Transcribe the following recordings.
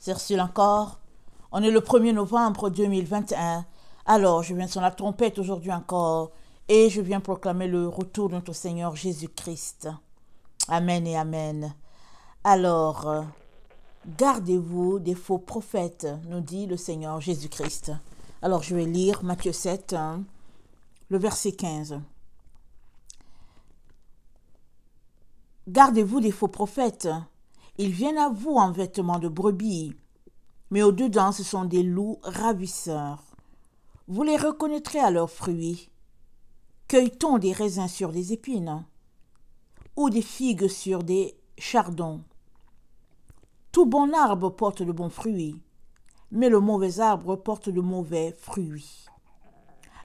C'est reçu encore. On est le 1er novembre 2021. Alors, je viens sonner la trompette aujourd'hui encore et je viens proclamer le retour de notre Seigneur Jésus-Christ. Amen et amen. Alors, gardez-vous des faux prophètes, nous dit le Seigneur Jésus-Christ. Alors, je vais lire Matthieu 7, le verset 15. Gardez-vous des faux prophètes. Ils viennent à vous en vêtements de brebis, mais au-dedans, ce sont des loups ravisseurs. Vous les reconnaîtrez à leurs fruits. Cueille-t-on des raisins sur des épines ou des figues sur des chardons? Tout bon arbre porte de bons fruits, mais le mauvais arbre porte de mauvais fruits.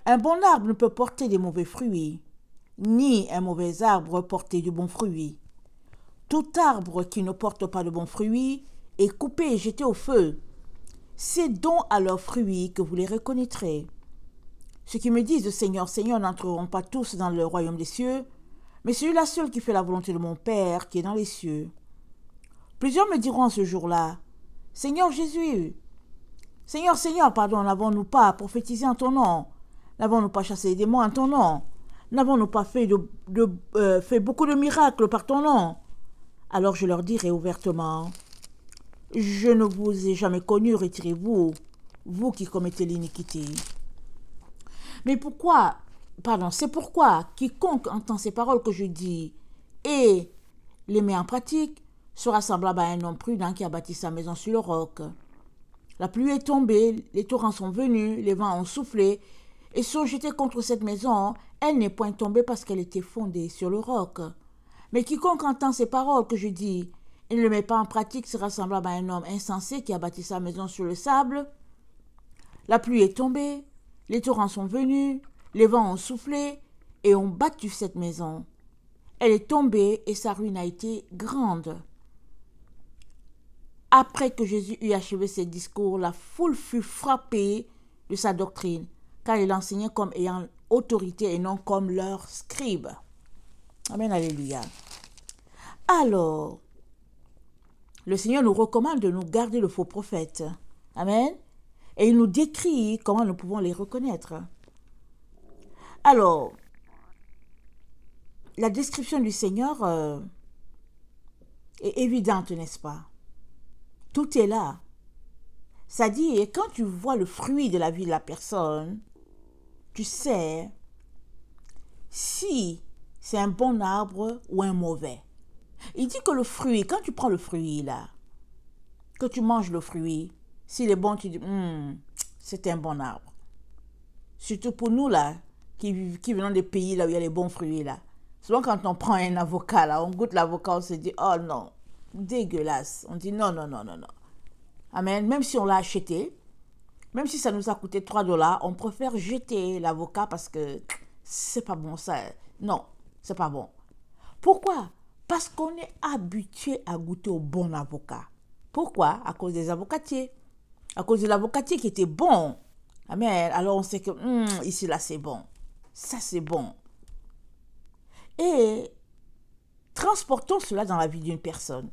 Un bon arbre ne peut porter des mauvais fruits, ni un mauvais arbre porter de bons fruits. Tout arbre qui ne porte pas de bons fruits est coupé et jeté au feu. C'est donc à leurs fruits que vous les reconnaîtrez. Ceux qui me disent « Seigneur, Seigneur » n'entreront pas tous dans le royaume des cieux, mais celui-là seul qui fait la volonté de mon Père qui est dans les cieux. Plusieurs me diront ce jour-là « Seigneur Jésus, Seigneur, Seigneur, pardon, n'avons-nous pas prophétisé en ton nom? N'avons-nous pas chassé les démons en ton nom? N'avons-nous pas fait beaucoup de miracles par ton nom ?» Alors je leur dirai ouvertement, « Je ne vous ai jamais connu, retirez-vous, vous qui commettez l'iniquité. » C'est pourquoi quiconque entend ces paroles que je dis et les met en pratique sera semblable à un homme prudent qui a bâti sa maison sur le roc. La pluie est tombée, les torrents sont venus, les vents ont soufflé et sont jetés contre cette maison. Elle n'est point tombée parce qu'elle était fondée sur le roc. Mais quiconque entend ces paroles que je dis et ne les met pas en pratique sera semblable à un homme insensé qui a bâti sa maison sur le sable. La pluie est tombée, les torrents sont venus, les vents ont soufflé et ont battu cette maison. Elle est tombée et sa ruine a été grande. Après que Jésus eut achevé ses discours, la foule fut frappée de sa doctrine, car il enseignait comme ayant autorité et non comme leurs scribes. Amen, alléluia. Alors, le Seigneur nous recommande de nous garder le faux prophète. Amen. Et il nous décrit comment nous pouvons les reconnaître. Alors, la description du Seigneur est évidente, n'est-ce pas? Tout est là. Ça dit, et quand tu vois le fruit de la vie de la personne, tu sais si c'est un bon arbre ou un mauvais. Il dit que le fruit, quand tu prends le fruit là, que tu manges le fruit, s'il est bon, tu dis, c'est un bon arbre. Surtout pour nous là, qui venons des pays là où il y a les bons fruits là. Souvent quand on prend un avocat là, on goûte l'avocat, on se dit, oh non, dégueulasse. On dit non, non, non, non, non. Amen. Même si on l'a acheté, même si ça nous a coûté 3 $, on préfère jeter l'avocat parce que c'est pas bon ça. Non, c'est pas bon. Pourquoi? Parce qu'on est habitué à goûter au bon avocat. Pourquoi? À cause des avocatiers. À cause de l'avocatier qui était bon. Amen. Alors on sait que ici là c'est bon. Ça c'est bon. Et transportons cela dans la vie d'une personne.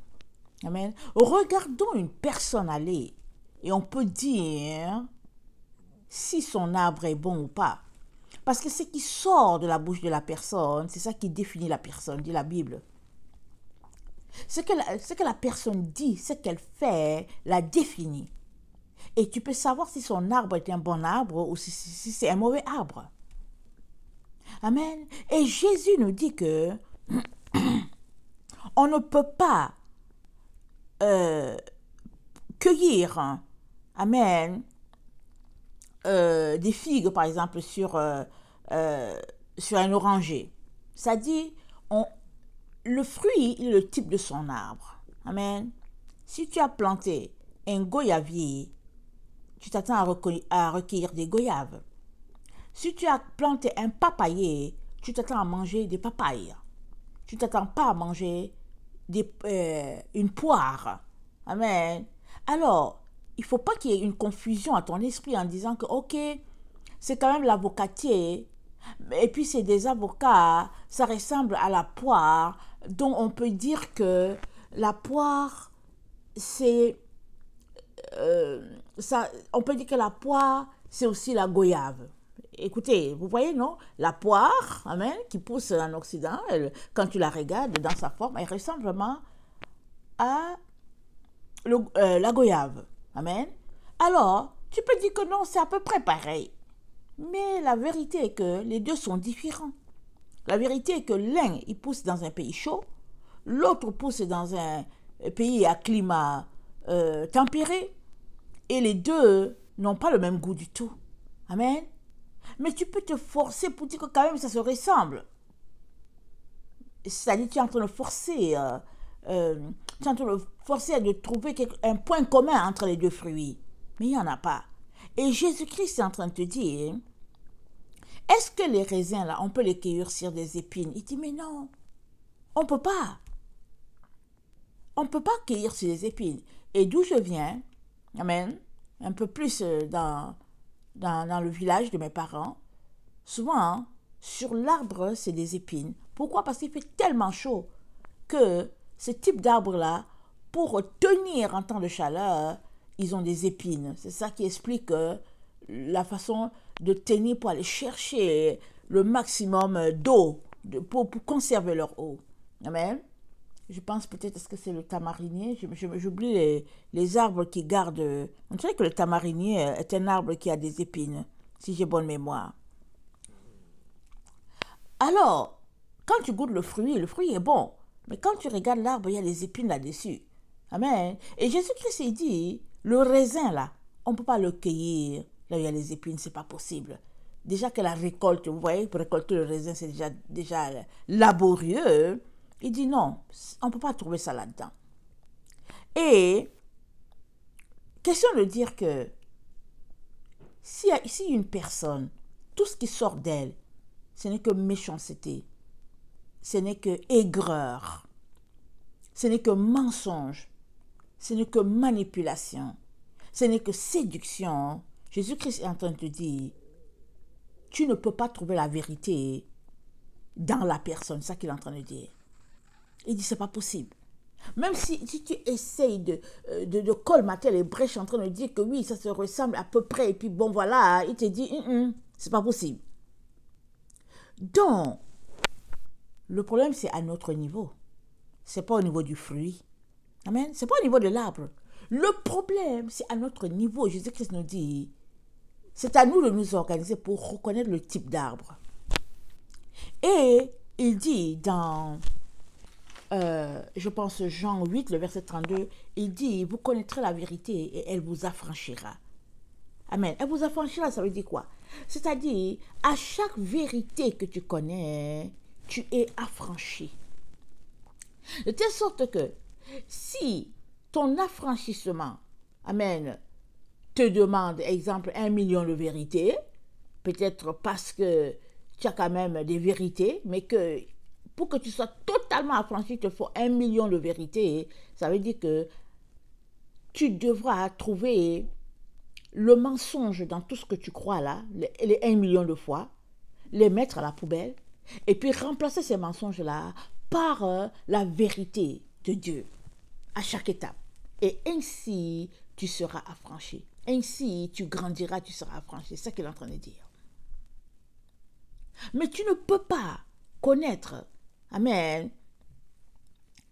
Amen. Regardons une personne aller et on peut dire si son arbre est bon ou pas. Parce que ce qui sort de la bouche de la personne, c'est ça qui définit la personne, dit la Bible. Ce que la personne dit, ce qu'elle fait, la définit. Et tu peux savoir si son arbre est un bon arbre ou si c'est un mauvais arbre. Amen. Et Jésus nous dit que on ne peut pas cueillir, amen, des figues par exemple sur un oranger. Ça dit, le fruit est le type de son arbre. Amen. Si tu as planté un goyavier, tu t'attends à recueillir des goyaves. Si tu as planté un papayer, tu t'attends à manger des papayes. Tu ne t'attends pas à manger une poire. Amen. Alors, il ne faut pas qu'il y ait une confusion à ton esprit en disant que, ok, c'est quand même l'avocatier, et puis c'est des avocats, ça ressemble à la poire, donc on peut dire que la poire, c'est on peut dire que la poire, c'est aussi la goyave. Écoutez, vous voyez, non? La poire, amen, qui pousse en Occident, quand tu la regardes dans sa forme, elle ressemble vraiment à la goyave. Amen. Alors, tu peux dire que non, c'est à peu près pareil. Mais la vérité est que les deux sont différents. La vérité est que l'un, il pousse dans un pays chaud, l'autre pousse dans un pays à climat tempéré, et les deux n'ont pas le même goût du tout. Amen. Mais tu peux te forcer pour dire que quand même ça se ressemble. C'est-à-dire que tu es en train de forcer, tu es en train de forcer de trouver un point commun entre les deux fruits. Mais il n'y en a pas. Et Jésus-Christ est en train de te dire, est-ce que les raisins là, on peut les cueillir sur des épines? Il dit, mais non, on ne peut pas. On ne peut pas cueillir sur des épines. Et d'où je viens, amen, un peu plus dans le village de mes parents, souvent, hein, sur l'arbre, c'est des épines. Pourquoi? Parce qu'il fait tellement chaud que ce type d'arbre-là, pour tenir en temps de chaleur, ils ont des épines. C'est ça qui explique la façon de tenir pour aller chercher le maximum d'eau, pour conserver leur eau. Amen. Je pense peut-être, est-ce que c'est le tamarinier? J'oublie les arbres qui gardent. On dirait que le tamarinier est un arbre qui a des épines, si j'ai bonne mémoire. Alors, quand tu goûtes le fruit est bon. Mais quand tu regardes l'arbre, il y a des épines là-dessus. Amen. Et Jésus-Christ, il dit, le raisin là, on ne peut pas le cueillir. Là où il y a les épines, c'est pas possible. Déjà que la récolte, vous voyez, pour récolter le raisin, c'est déjà laborieux. Il dit non, on ne peut pas trouver ça là-dedans. Et, question de dire que si une personne, tout ce qui sort d'elle, ce n'est que méchanceté, ce n'est que aigreur, ce n'est que mensonge, ce n'est que manipulation, ce n'est que séduction. Jésus-Christ est en train de te dire, tu ne peux pas trouver la vérité dans la personne, c'est ça qu'il est en train de dire. Il dit, c'est pas possible. Même si tu essayes de colmater les brèches en train de dire que oui, ça se ressemble à peu près, et puis bon, voilà, il te dit, c'est pas possible. Donc, le problème, c'est à notre niveau. C'est pas au niveau du fruit. Amen. C'est pas au niveau de l'arbre. Le problème, c'est à notre niveau. Jésus-Christ nous dit, c'est à nous de nous organiser pour reconnaître le type d'arbre. Et il dit dans... je pense Jean 8, le verset 32, il dit, vous connaîtrez la vérité et elle vous affranchira. Amen. Elle vous affranchira, ça veut dire quoi? C'est-à-dire, à chaque vérité que tu connais, tu es affranchi. De telle sorte que, si ton affranchissement, amen, te demande, exemple, 1 million de vérités, peut-être parce que tu as quand même des vérités, mais que pour que tu sois totalement affranchi, il te faut 1 million de vérités. Ça veut dire que tu devras trouver le mensonge dans tout ce que tu crois là, les 1 million de fois, les mettre à la poubelle, et puis remplacer ces mensonges-là par la vérité de Dieu à chaque étape. Et ainsi, tu seras affranchi. Ainsi, tu grandiras, tu seras affranchi. C'est ça qu'il est en train de dire. Mais tu ne peux pas connaître, amen,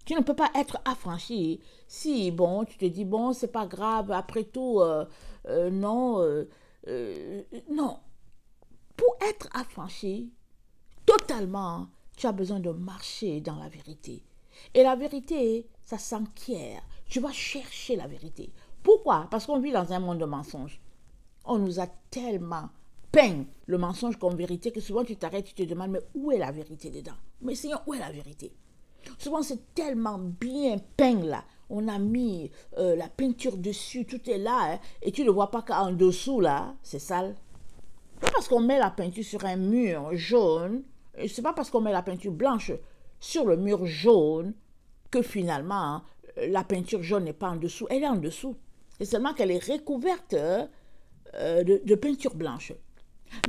tu ne peux pas être affranchi si, bon, tu te dis, bon, c'est pas grave, après tout, non. Non. Pour être affranchi, totalement, tu as besoin de marcher dans la vérité. Et la vérité, ça s'enquiert. Tu vas chercher la vérité. Pourquoi? Parce qu'on vit dans un monde de mensonges. On nous a tellement peint le mensonge comme vérité que souvent tu t'arrêtes, tu te demandes, mais où est la vérité dedans? Mais Seigneur, où est la vérité? Souvent c'est tellement bien peint là. On a mis la peinture dessus, tout est là, hein, et tu ne vois pas qu'en dessous là, c'est sale. C'est pas parce qu'on met la peinture sur un mur jaune, et c'est pas parce qu'on met la peinture blanche sur le mur jaune que finalement la peinture jaune n'est pas en dessous, elle est en dessous. C'est seulement qu'elle est recouverte de peinture blanche.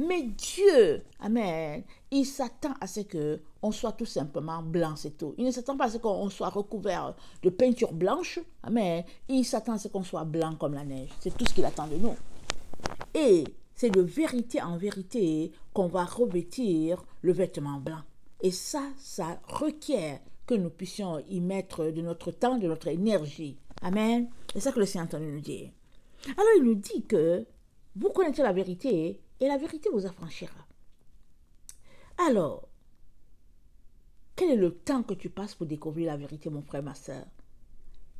Mais Dieu, amen, il s'attend à ce qu'on soit tout simplement blanc, c'est tout. Il ne s'attend pas à ce qu'on soit recouvert de peinture blanche, amen. Il s'attend à ce qu'on soit blanc comme la neige. C'est tout ce qu'il attend de nous. Et c'est de vérité en vérité qu'on va revêtir le vêtement blanc. Et ça requiert que nous puissions y mettre de notre temps, de notre énergie. Amen. C'est ça que le Seigneur est en train de nous dire. Alors il nous dit que vous connaîtrez la vérité et la vérité vous affranchira. Alors, quel est le temps que tu passes pour découvrir la vérité, mon frère, ma soeur?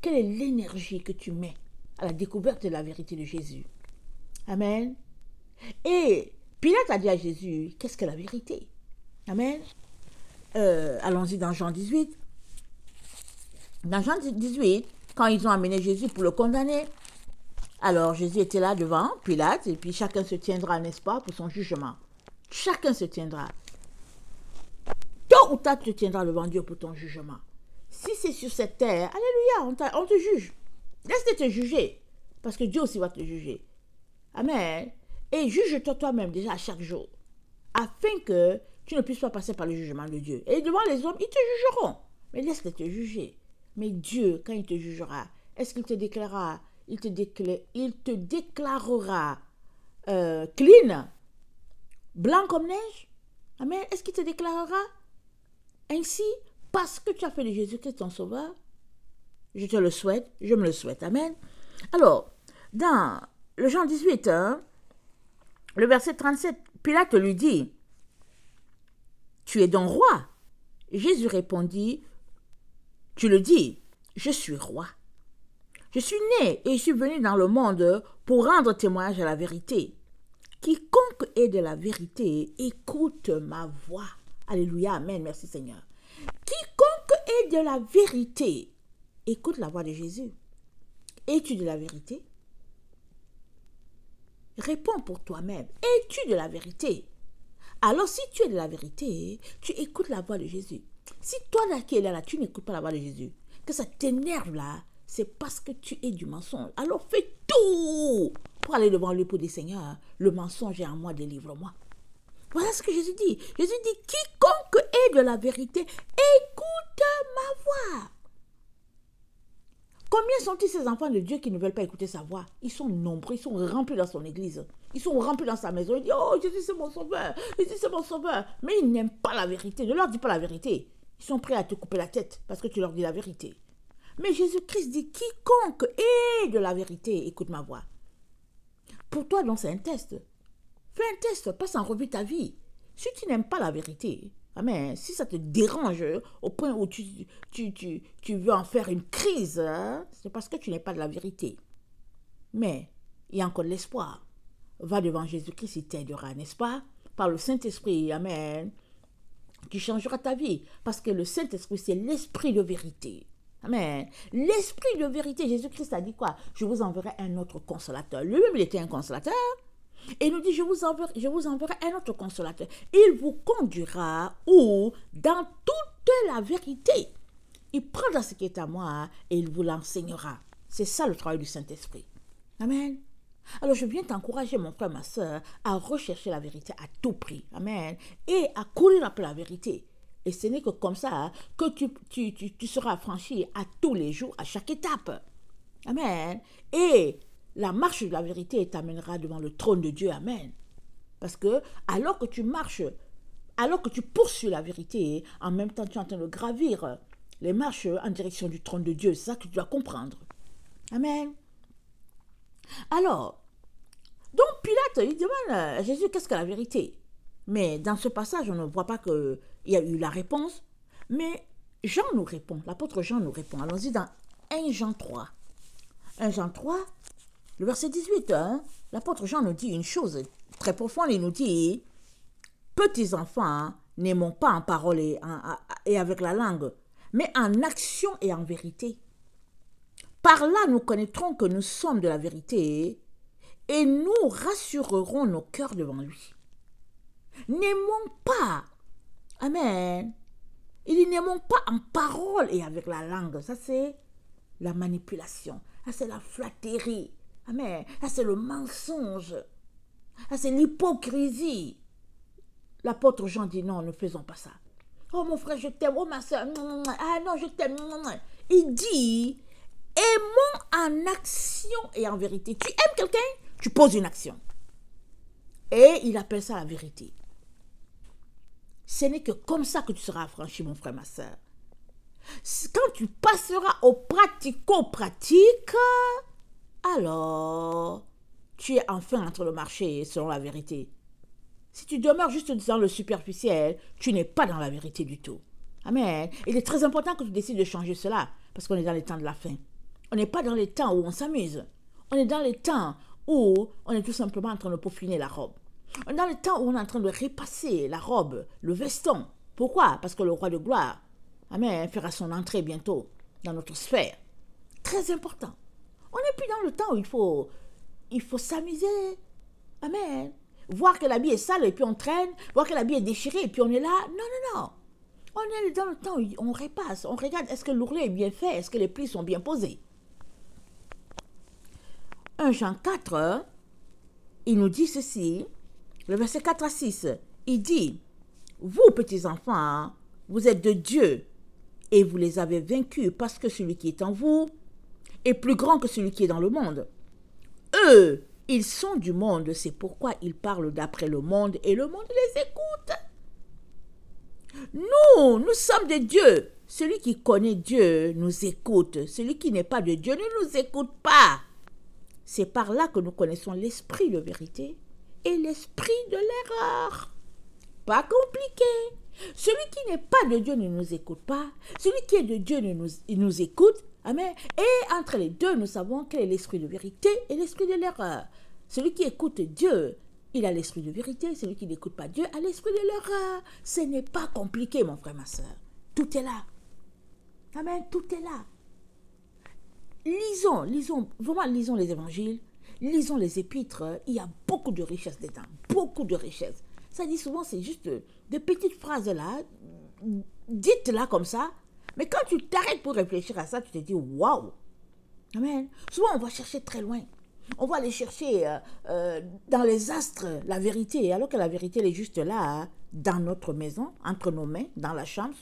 Quelle est l'énergie que tu mets à la découverte de la vérité de Jésus? Amen. Et Pilate a dit à Jésus, qu'est-ce que la vérité? Amen. Allons-y dans Jean 18. Dans Jean 18, quand ils ont amené Jésus pour le condamner, alors Jésus était là devant Pilate, et puis chacun se tiendra, n'est-ce pas, pour son jugement. Chacun se tiendra. Tôt ou tard, tu te tiendras devant Dieu pour ton jugement. Si c'est sur cette terre, alléluia, on te juge. Laisse-le te juger, parce que Dieu aussi va te juger. Amen. Et juge-toi toi-même déjà à chaque jour, afin que tu ne puisses pas passer par le jugement de Dieu. Et devant les hommes, ils te jugeront. Mais laisse-les te juger. Mais Dieu, quand il te jugera, est-ce qu'il te déclarera, il te déclarera clean, blanc comme neige? Amen. Est-ce qu'il te déclarera ainsi parce que tu as fait de Jésus-Christ ton sauveur? Je te le souhaite, je me le souhaite. Amen. Alors, dans le Jean 18, le verset 37, Pilate lui dit, tu es donc roi? Jésus répondit, tu le dis, je suis roi. Je suis né et je suis venu dans le monde pour rendre témoignage à la vérité. Quiconque est de la vérité, écoute ma voix. Alléluia, amen, merci Seigneur. Quiconque est de la vérité, écoute la voix de Jésus. Es-tu de la vérité? Réponds pour toi-même. Es-tu de la vérité? Alors, si tu es de la vérité, tu écoutes la voix de Jésus. Si toi, là, qui es là, tu n'écoutes pas la voix de Jésus, que ça t'énerve là, c'est parce que tu es du mensonge. Alors, fais tout pour aller devant lui pour dire, Seigneur, le mensonge est en moi, délivre-moi. Voilà ce que Jésus dit. Jésus dit, quiconque est de la vérité, écoute ma voix. Combien sont-ils ces enfants de Dieu qui ne veulent pas écouter sa voix? Ils sont nombreux, ils sont remplis dans son église. Ils sont remplis dans sa maison. Ils disent, oh, Jésus c'est mon sauveur, Jésus c'est mon sauveur. Mais ils n'aiment pas la vérité. Ne leur dis pas la vérité. Ils sont prêts à te couper la tête parce que tu leur dis la vérité. Mais Jésus-Christ dit, quiconque est de la vérité, écoute ma voix. Pour toi, donc, c'est un test. Fais un test, passe en revue ta vie. Si tu n'aimes pas la vérité, amen, si ça te dérange au point où tu veux en faire une crise, c'est parce que tu n'es pas de la vérité. Mais il y a encore de l'espoir. Va devant Jésus-Christ, il t'aidera, n'est-ce pas? Par le Saint-Esprit, amen, qui changera ta vie. Parce que le Saint-Esprit, c'est l'esprit de vérité. Amen. L'esprit de vérité, Jésus-Christ a dit quoi? Je vous enverrai un autre consolateur. Lui-même, il était un consolateur. Et il nous dit, je vous enverrai un autre consolateur. Il vous conduira où? Dans toute la vérité. Il prendra ce qui est à moi et il vous l'enseignera. C'est ça le travail du Saint-Esprit. Amen. Alors je viens t'encourager, mon frère, ma soeur, à rechercher la vérité à tout prix. Amen. Et à courir après la vérité. Et ce n'est que comme ça que tu seras affranchi à tous les jours, à chaque étape. Amen. Et la marche de la vérité t'amènera devant le trône de Dieu. Amen. Parce que alors que tu marches, alors que tu poursuis la vérité, en même temps tu es en train de gravir les marches en direction du trône de Dieu. C'est ça que tu dois comprendre. Amen. Alors, donc Pilate, il demande à Jésus, qu'est-ce que la vérité? Mais dans ce passage, on ne voit pas qu'il y a eu la réponse. Mais Jean nous répond, l'apôtre Jean nous répond. Allons-y dans 1 Jean 3. 1 Jean 3, le verset 18, l'apôtre Jean nous dit une chose très profonde. Il nous dit, petits enfants, n'aimons pas en parole et avec la langue, mais en action et en vérité. Par là, nous connaîtrons que nous sommes de la vérité et nous rassurerons nos cœurs devant lui. N'aimons pas. Amen. Il dit n'aimons pas en parole et avec la langue. Ça, c'est la manipulation. Ça, c'est la flatterie. Amen. Ça, c'est le mensonge. Ah, c'est l'hypocrisie. L'apôtre Jean dit non, ne faisons pas ça. Oh mon frère, je t'aime. Oh ma soeur. Ah non, je t'aime. Il dit, aimons en action et en vérité. Tu aimes quelqu'un, tu poses une action. Et il appelle ça la vérité. Ce n'est que comme ça que tu seras affranchi, mon frère, ma soeur. Quand tu passeras au pratico-pratique, alors tu es enfin entre le marché selon la vérité. Si tu demeures juste dans le superficiel, tu n'es pas dans la vérité du tout. Amen. Il est très important que tu décides de changer cela, parce qu'on est dans les temps de la fin. On n'est pas dans les temps où on s'amuse. On est dans les temps où on est tout simplement en train de peaufiner la robe. On est dans les temps où on est en train de repasser la robe, le veston. Pourquoi? Parce que le roi de gloire, amen, fera son entrée bientôt dans notre sphère. Très important. On n'est plus dans le temps où il faut s'amuser. Amen. Voir que l'habit est sale et puis on traîne, voir que l'habit est déchiré et puis on est là. Non, non, non. On est dans le temps où on repasse, on regarde est-ce que l'ourlet est bien fait, est-ce que les plis sont bien posés. 1 Jean 4, il nous dit ceci, le verset 4 à 6, il dit, vous petits enfants, vous êtes de Dieu et vous les avez vaincus parce que celui qui est en vous est plus grand que celui qui est dans le monde. Eux, ils sont du monde, c'est pourquoi ils parlent d'après le monde et le monde les écoute. Nous sommes de Dieu. Celui qui connaît Dieu nous écoute. Celui qui n'est pas de Dieu ne nous écoute pas. C'est par là que nous connaissons l'esprit de vérité et l'esprit de l'erreur. Pas compliqué. Celui qui n'est pas de Dieu ne nous écoute pas. Celui qui est de Dieu nous écoute. Amen. Et entre les deux, nous savons quel est l'esprit de vérité et l'esprit de l'erreur. Celui qui écoute Dieu, il a l'esprit de vérité. Celui qui n'écoute pas Dieu a l'esprit de l'erreur. Ce n'est pas compliqué, mon frère, ma soeur. Tout est là. Amen. Tout est là. Lisons les évangiles, lisons les épîtres. Il y a beaucoup de richesses dedans. Beaucoup de richesses. Ça dit souvent, c'est juste des petites phrases là, dites là comme ça. Mais quand tu t'arrêtes pour réfléchir à ça, tu te dis waouh. Amen. Souvent, on va chercher très loin. On va aller chercher dans les astres la vérité, alors que la vérité, elle est juste là, dans notre maison, entre nos mains, dans la chambre,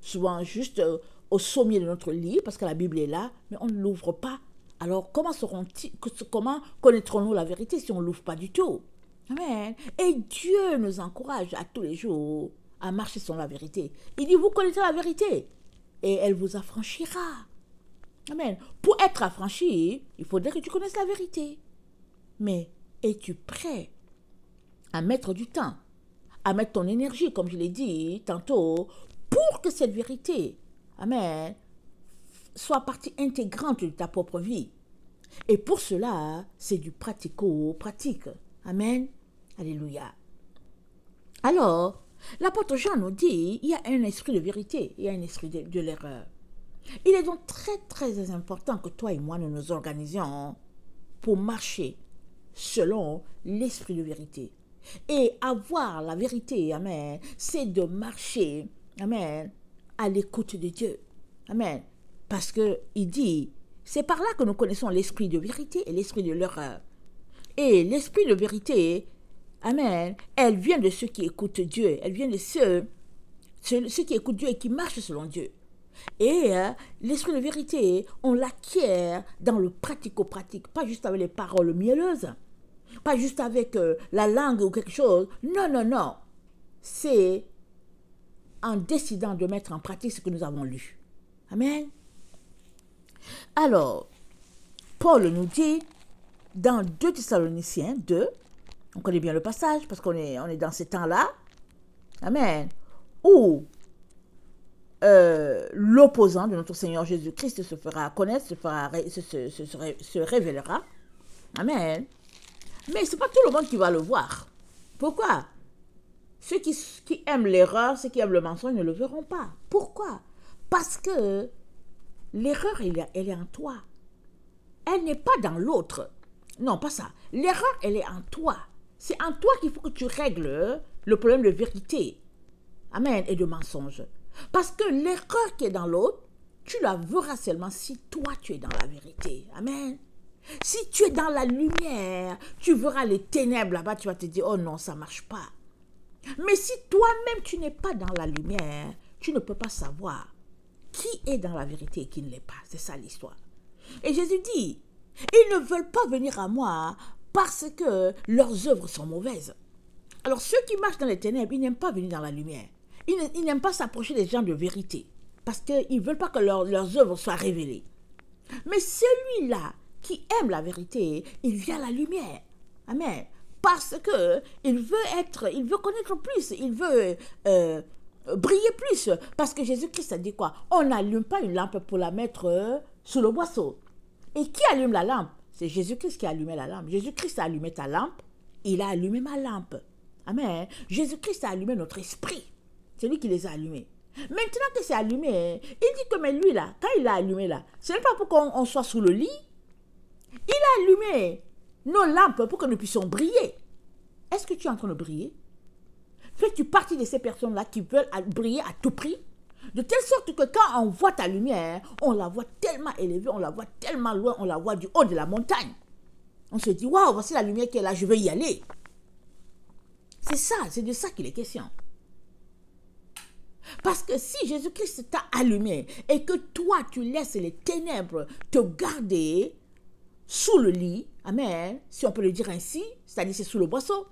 souvent juste au sommet de notre lit, parce que la Bible est là, mais on ne l'ouvre pas. Alors, comment connaîtrons-nous la vérité si on ne l'ouvre pas du tout? Amen. Et Dieu nous encourage à tous les jours à marcher sur la vérité. Il dit, vous connaissez la vérité et elle vous affranchira. Amen. Pour être affranchi, il faudrait que tu connaisses la vérité. Mais es-tu prêt à mettre du temps, à mettre ton énergie, comme je l'ai dit tantôt, pour que cette vérité, amen, soit partie intégrante de ta propre vie? Et pour cela, c'est du pratico-pratique. Amen. Alléluia. Alors, l'apôtre Jean nous dit, il y a un esprit de vérité, il y a un esprit de l'erreur. Il est donc très, très important que toi et moi, nous nous organisions pour marcher selon l'esprit de vérité. Et avoir la vérité, amen, c'est de marcher, amen, à l'écoute de Dieu. Amen. Parce qu'il dit, c'est par là que nous connaissons l'esprit de vérité et l'esprit de l'erreur. Et l'esprit de vérité, amen, elle vient de ceux qui écoutent Dieu. Elle vient de ceux qui écoutent Dieu et qui marchent selon Dieu. Et l'esprit de vérité, on l'acquiert dans le pratico-pratique, pas juste avec les paroles mielleuses, pas juste avec la langue ou quelque chose. Non, non, non. C'est en décidant de mettre en pratique ce que nous avons lu. Amen. Alors, Paul nous dit dans 2 Thessaloniciens 2, on connaît bien le passage parce qu'on est dans ces temps-là, amen, où l'opposant de notre Seigneur Jésus-Christ se fera connaître, se révélera, amen. Mais ce n'est pas tout le monde qui va le voir. Pourquoi? Ceux qui aiment l'erreur, ceux qui aiment le mensonge ne le verront pas. Pourquoi? Parce que l'erreur, elle est en toi. Elle n'est pas dans l'autre. Non, pas ça. L'erreur, elle est en toi. C'est en toi qu'il faut que tu règles le problème de vérité. Amen. Et de mensonge. Parce que l'erreur qui est dans l'autre, tu la verras seulement si toi, tu es dans la vérité. Amen. Si tu es dans la lumière, tu verras les ténèbres là-bas, tu vas te dire, oh non, ça ne marche pas. Mais si toi-même, tu n'es pas dans la lumière, tu ne peux pas savoir qui est dans la vérité et qui ne l'est pas. C'est ça l'histoire. Et Jésus dit, ils ne veulent pas venir à moi parce que leurs œuvres sont mauvaises. Alors ceux qui marchent dans les ténèbres, ils n'aiment pas venir dans la lumière. Ils n'aiment pas s'approcher des gens de vérité parce qu'ils ne veulent pas que leurs œuvres soient révélées. Mais celui-là qui aime la vérité, il vient à la lumière. Amen. Parce que il veut connaître plus, il veut briller plus. Parce que Jésus-Christ a dit quoi? On n'allume pas une lampe pour la mettre sous le boisseau. Et qui allume la lampe? C'est Jésus-Christ qui a allumé la lampe. Jésus-Christ a allumé ta lampe, il a allumé ma lampe. Amen. Jésus-Christ a allumé notre esprit. C'est lui qui les a allumés. Maintenant que c'est allumé, il dit que mais lui là, quand il a allumé là, ce n'est pas pour qu'on soit sous le lit. Il a allumé nos lampes pour que nous puissions briller. Est-ce que tu es en train de briller? Fais-tu partie de ces personnes-là qui veulent briller à tout prix? De telle sorte que quand on voit ta lumière, on la voit tellement élevée, on la voit tellement loin, on la voit du haut de la montagne. On se dit, waouh, voici la lumière qui est là, je vais y aller. C'est ça, c'est de ça qu'il est question. Parce que si Jésus-Christ t'a allumé et que toi, tu laisses les ténèbres te garder sous le lit, amen, si on peut le dire ainsi, c'est-à-dire c'est sous le boisseau,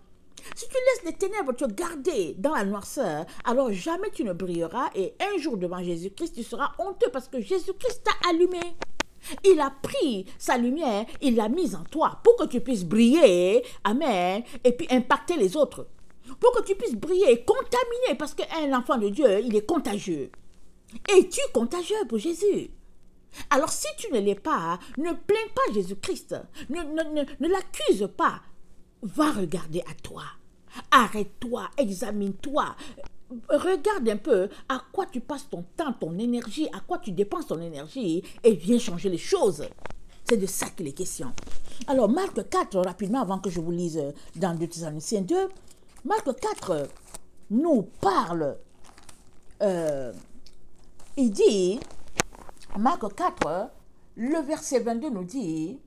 si tu laisses les ténèbres te garder dans la noirceur, alors jamais tu ne brilleras et un jour devant Jésus-Christ, tu seras honteux parce que Jésus-Christ t'a allumé. Il a pris sa lumière, il l'a mise en toi pour que tu puisses briller, amen, et puis impacter les autres. Pour que tu puisses briller et contaminer, parce qu'un enfant de Dieu, il est contagieux. Es-tu contagieux pour Jésus? Alors si tu ne l'es pas, ne plains pas Jésus-Christ, ne l'accuse pas. Va regarder à toi, arrête-toi, examine-toi, regarde un peu à quoi tu passes ton temps, ton énergie, à quoi tu dépenses ton énergie et viens changer les choses. C'est de ça qu'il est question. Alors Marc 4, rapidement, avant que je vous lise dans 2 Thessaloniciens 2, Marc 4 nous parle, il dit, Marc 4, le verset 22 nous dit,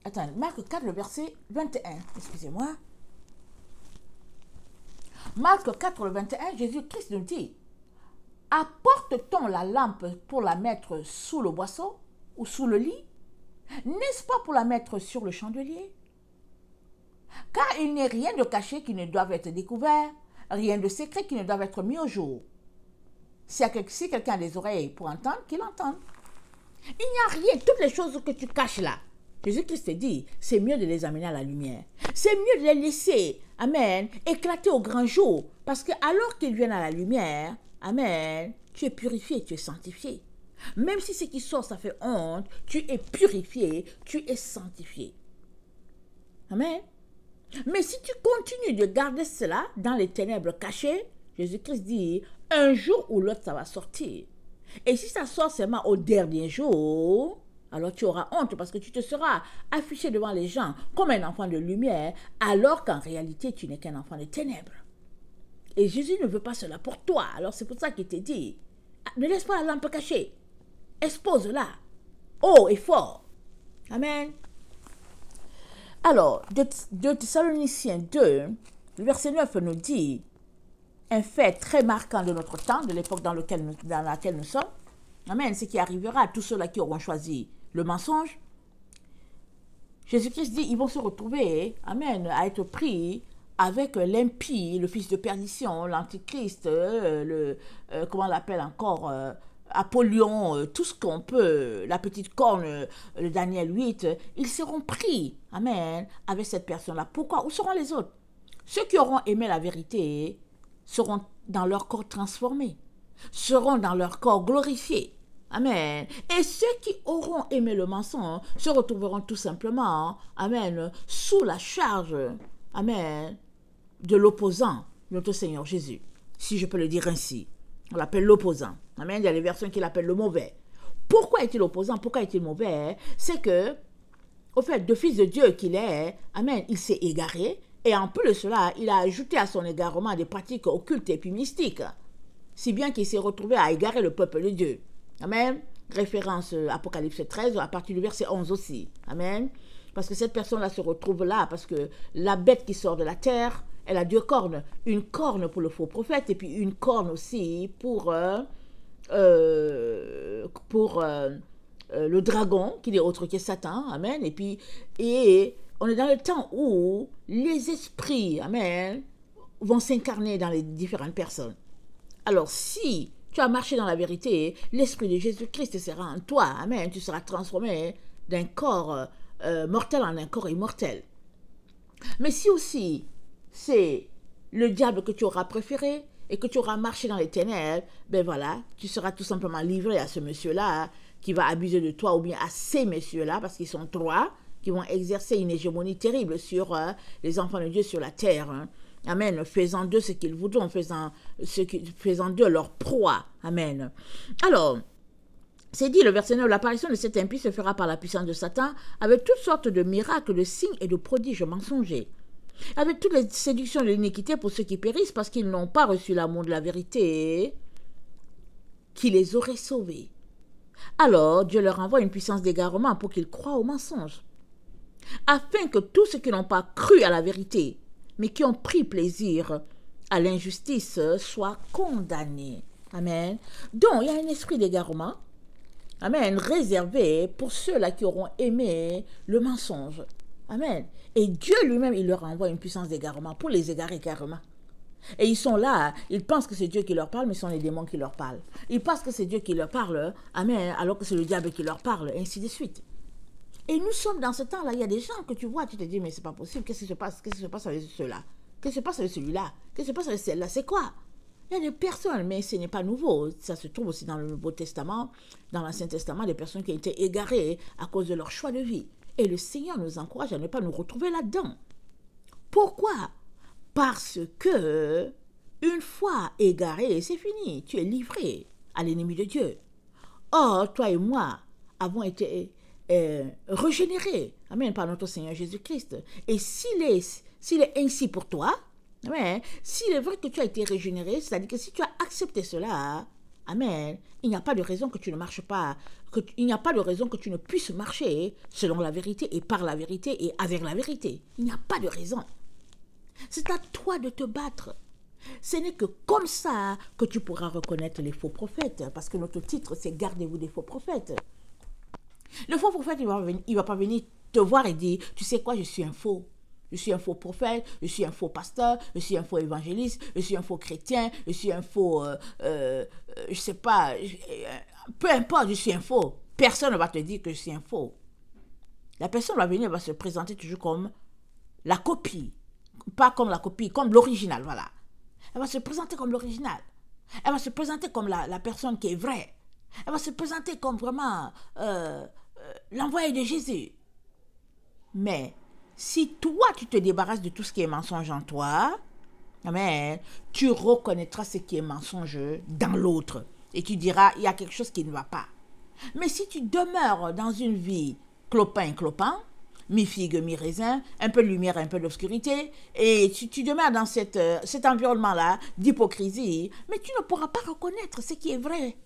attends, Marc 4, le verset 21, excusez-moi. Marc 4, le 21, Jésus-Christ nous dit, apporte-t-on la lampe pour la mettre sous le boisseau ou sous le lit? N'est-ce pas pour la mettre sur le chandelier? Car il n'est rien de caché qui ne doive être découvert, rien de secret qui ne doive être mis au jour. Si quelqu'un a des oreilles pour entendre, qu'il entende. Il n'y a rien, toutes les choses que tu caches là, Jésus-Christ te dit, c'est mieux de les amener à la lumière. C'est mieux de les laisser, amen, éclater au grand jour. Parce que alors qu'ils viennent à la lumière, amen, tu es purifié, tu es sanctifié. Même si ce qui sort, ça fait honte, tu es purifié, tu es sanctifié. Amen. Mais si tu continues de garder cela dans les ténèbres cachées, Jésus-Christ dit, un jour ou l'autre, ça va sortir. Et si ça sort seulement au dernier jour, alors tu auras honte parce que tu te seras affiché devant les gens comme un enfant de lumière, alors qu'en réalité, tu n'es qu'un enfant de ténèbres. Et Jésus ne veut pas cela pour toi. Alors c'est pour ça qu'il te dit, ne laisse pas la lampe cachée. Expose-la, haut et fort. Amen. Alors, 2 Thessaloniciens 2, le verset 9 nous dit un fait très marquant de notre temps, de l'époque dans laquelle nous sommes. Amen. Ce qui arrivera à tous ceux-là qui auront choisi le mensonge. Jésus-Christ dit, ils vont se retrouver, amen, à être pris avec l'impie, le fils de perdition, l'antichrist, comment on l'appelle encore, Apollyon, tout ce qu'on peut, la petite corne, le Daniel 8, ils seront pris, amen, avec cette personne-là. Pourquoi? Où seront les autres? Ceux qui auront aimé la vérité seront dans leur corps transformés, seront dans leur corps glorifiés. Amen. Et ceux qui auront aimé le mensonge se retrouveront tout simplement, amen, sous la charge, amen, de l'opposant, notre Seigneur Jésus. Si je peux le dire ainsi. On l'appelle l'opposant. Amen. Il y a des versions qui l'appellent le mauvais. Pourquoi est-il opposant? Pourquoi est-il mauvais? C'est que, au fait, de fils de Dieu qu'il est, amen, il s'est égaré. Et en plus de cela, il a ajouté à son égarement des pratiques occultes et puis mystiques. Si bien qu'il s'est retrouvé à égarer le peuple de Dieu. Amen. référence Apocalypse 13, à partir du verset 11 aussi. Amen. Parce que cette personne-là se retrouve là, parce que la bête qui sort de la terre, elle a 2 cornes. Une corne pour le faux prophète, et puis une corne aussi pour le dragon, qui n'est autre que Satan. Amen. Et on est dans le temps où les esprits, amen, vont s'incarner dans les différentes personnes. Alors, si tu as marché dans la vérité, l'esprit de Jésus-Christ sera en toi. Amen. Tu seras transformé d'un corps mortel en un corps immortel. Mais si aussi c'est le diable que tu auras préféré et que tu auras marché dans les ténèbres, ben voilà, tu seras tout simplement livré à ce monsieur-là qui va abuser de toi, ou bien à ces messieurs-là, parce qu'ils sont 3, qui vont exercer une hégémonie terrible sur les enfants de Dieu sur la terre. Hein. Amen. Faisant d'eux ce qu'ils voudront, faisant d'eux leur proie. Amen. Alors, c'est dit, le verset 9, l'apparition de cet impie se fera par la puissance de Satan, avec toutes sortes de miracles, de signes et de prodiges mensongers, avec toutes les séductions de l'iniquité pour ceux qui périssent, parce qu'ils n'ont pas reçu l'amour de la vérité, qui les aurait sauvés. Alors, Dieu leur envoie une puissance d'égarement pour qu'ils croient au mensonge, afin que tous ceux qui n'ont pas cru à la vérité, mais qui ont pris plaisir à l'injustice, soient condamnés. Amen. Donc, il y a un esprit d'égarement, amen, réservé pour ceux-là qui auront aimé le mensonge. Amen. Et Dieu lui-même, il leur envoie une puissance d'égarement pour les égarer carrément. Et ils sont là, ils pensent que c'est Dieu qui leur parle, mais ce sont les démons qui leur parlent. Ils pensent que c'est Dieu qui leur parle, amen, alors que c'est le diable qui leur parle, et ainsi de suite. Et nous sommes dans ce temps-là, il y a des gens que tu vois, tu te dis, mais c'est pas possible, qu'est-ce qui se passe avec ceux-là? Qu'est-ce qui se passe avec celui-là? Qu'est-ce qui se passe avec celle-là? C'est quoi? Il y a des personnes, mais ce n'est pas nouveau. Ça se trouve aussi dans le Nouveau Testament, dans l'Ancien Testament, des personnes qui ont été égarées à cause de leur choix de vie. Et le Seigneur nous encourage à ne pas nous retrouver là-dedans. Pourquoi? Parce que, une fois égaré, c'est fini. Tu es livré à l'ennemi de Dieu. Or, toi et moi avons été régénérés, amen, par notre Seigneur Jésus-Christ. Et s'il est ainsi pour toi, amen, s'il est vrai que tu as été régénéré, c'est-à-dire que si tu as accepté cela, amen, il n'y a pas de raison que tu ne marches pas, il n'y a pas de raison que tu ne puisses marcher selon la vérité et par la vérité et avec la vérité. Il n'y a pas de raison. C'est à toi de te battre. Ce n'est que comme ça que tu pourras reconnaître les faux prophètes, parce que notre titre, c'est « Gardez-vous des faux prophètes ». Le faux prophète, il ne va pas venir te voir et dire « Tu sais quoi, je suis un faux. Je suis un faux prophète, je suis un faux pasteur, je suis un faux évangéliste, je suis un faux chrétien, je suis un faux... je sais pas, peu importe, je suis un faux. » Personne ne va te dire que je suis un faux. La personne va venir, va se présenter toujours comme la copie. Pas comme la copie, comme l'original, voilà. Elle va se présenter comme l'original. Elle va se présenter comme la personne qui est vraie. Elle va se présenter comme vraiment l'envoyé de Jésus. Mais si toi, tu te débarrasses de tout ce qui est mensonge en toi, amen, tu reconnaîtras ce qui est mensonge dans l'autre. Et tu diras, il y a quelque chose qui ne va pas. Mais si tu demeures dans une vie clopin, mi-figue, mi-raisin, un peu de lumière, un peu d'obscurité, et tu demeures dans cet environnement-là d'hypocrisie, mais tu ne pourras pas reconnaître ce qui est vrai.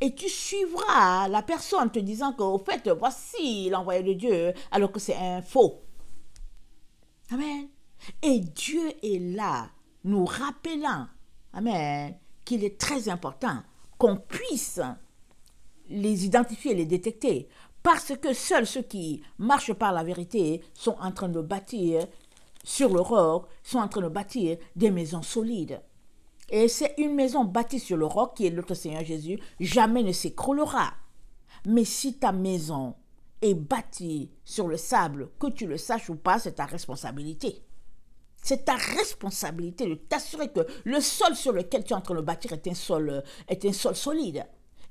Et tu suivras la personne te disant qu'au fait, voici l'envoyé de Dieu, alors que c'est un faux. Amen. Et Dieu est là, nous rappelant, amen, qu'il est très important qu'on puisse les identifier, les détecter, parce que seuls ceux qui marchent par la vérité sont en train de bâtir sur le roc, sont en train de bâtir des maisons solides. Et c'est une maison bâtie sur le roc qui est notre Seigneur Jésus, jamais ne s'écroulera. Mais si ta maison est bâtie sur le sable, que tu le saches ou pas, c'est ta responsabilité. C'est ta responsabilité de t'assurer que le sol sur lequel tu es en train de bâtir est un sol solide.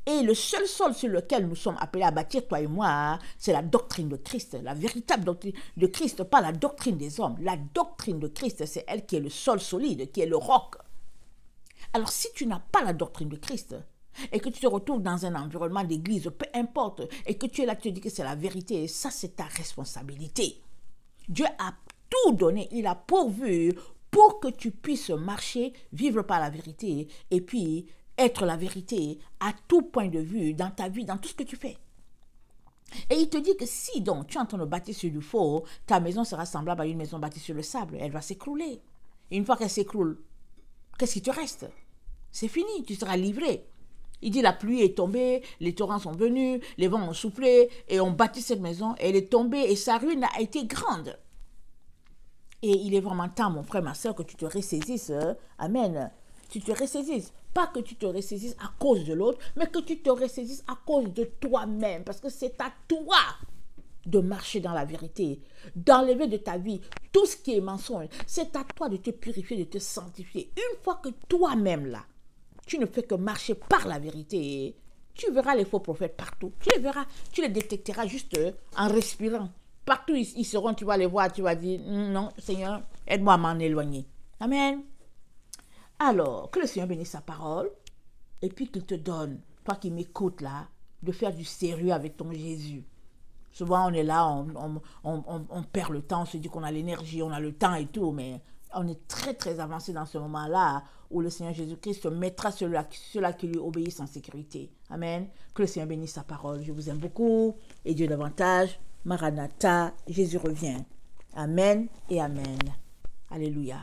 Et le seul sol sur lequel nous sommes appelés à bâtir, toi et moi, c'est la doctrine de Christ, la véritable doctrine de Christ, pas la doctrine des hommes. La doctrine de Christ, c'est elle qui est le sol solide, qui est le roc. Alors si tu n'as pas la doctrine de Christ et que tu te retrouves dans un environnement d'église, peu importe, et que tu es là, tu te dis que c'est la vérité, ça c'est ta responsabilité. Dieu a tout donné, il a pourvu pour que tu puisses marcher, vivre par la vérité et puis être la vérité à tout point de vue, dans ta vie, dans tout ce que tu fais. Et il te dit que si donc tu es en train de bâtir sur du faux, ta maison sera semblable à une maison bâtie sur le sable. Elle va s'écrouler. Et une fois qu'elle s'écroule, qu'est-ce qui te reste? C'est fini, tu seras livré. Il dit la pluie est tombée, les torrents sont venus, les vents ont soufflé et ont bâti cette maison. Elle est tombée et sa ruine a été grande. Et il est vraiment temps, mon frère, ma soeur, que tu te ressaisisses. Amen. Tu te ressaisisses. Pas que tu te ressaisisses à cause de l'autre, mais que tu te ressaisisses à cause de toi-même. Parce que c'est à toi de marcher dans la vérité, d'enlever de ta vie tout ce qui est mensonge. C'est à toi de te purifier, de te sanctifier. Une fois que toi-même, là, tu ne fais que marcher par la vérité, tu verras les faux prophètes partout. Tu les verras, tu les détecteras juste en respirant. Partout ils seront, tu vas les voir, tu vas dire, non, Seigneur, aide-moi à m'en éloigner. Amen. Alors, que le Seigneur bénisse sa parole, et puis qu'il te donne, toi qui m'écoutes là, de faire du sérieux avec ton Jésus. Souvent, on est là, on perd le temps, on se dit qu'on a l'énergie, on a le temps et tout, mais on est très, très avancé dans ce moment-là où le Seigneur Jésus-Christ mettra ceux-là qui lui obéissent en sécurité. Amen. Que le Seigneur bénisse sa parole. Je vous aime beaucoup et Dieu davantage. Maranatha, Jésus revient. Amen et Amen. Alléluia.